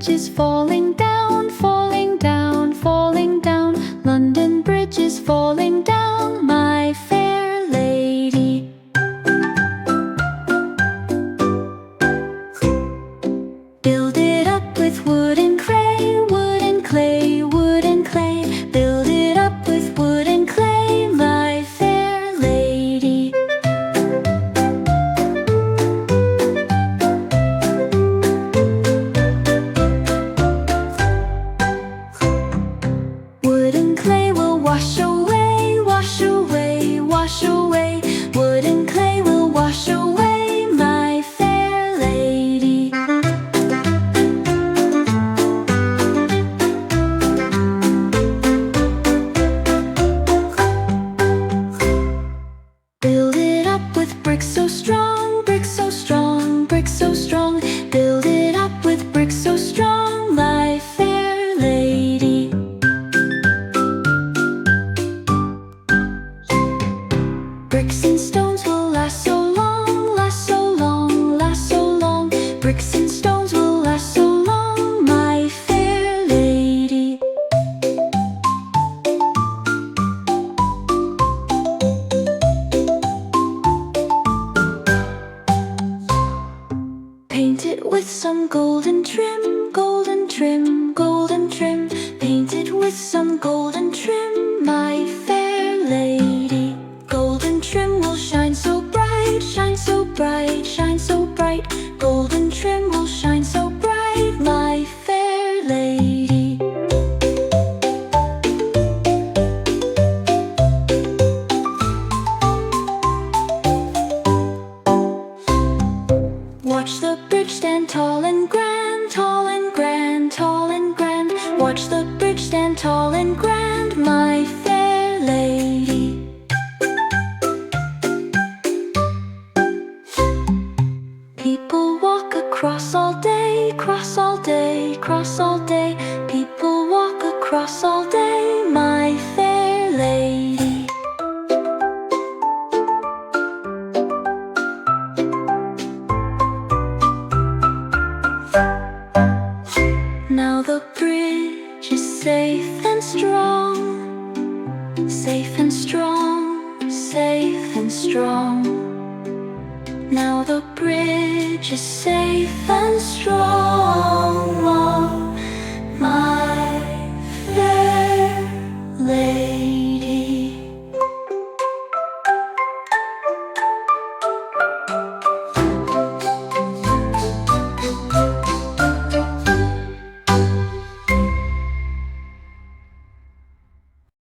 Bridge is falling down, falling down, falling down. London Bridge is falling down, my fair lady. Build it up with wood and clay, wood and clay, wood and clay. Build it up with wood and clay, my fair lady. Wood and clay will wash away, wash away, wash away. Wood and clay will wash away, my fair lady. Build it up with bricks so strong, bricks so strong, bricks so strong. Build it up with bricks so strong, my fair lady. Bricks and stones will last so long, last so long, last so long. Bricks and stones will last so long, my fair lady. Paint it with some golden trim, golden trim, golden trim. Paint it with some golden trim, my fair lady. Golden trim will shine so bright, shine so bright, shine so bright. Golden trim will shine so bright, my fair lady. Watch the bridge stand tall and grand, tall and grand, tall and grand. Watch the bridge stand tall and grand, my fair lady. People walk across all day, cross all day, cross all day. People walk across all day, my fair lady. Now the bridge is safe and strong, safe and strong, safe and strong. Now the bridge is safe and strong, oh, my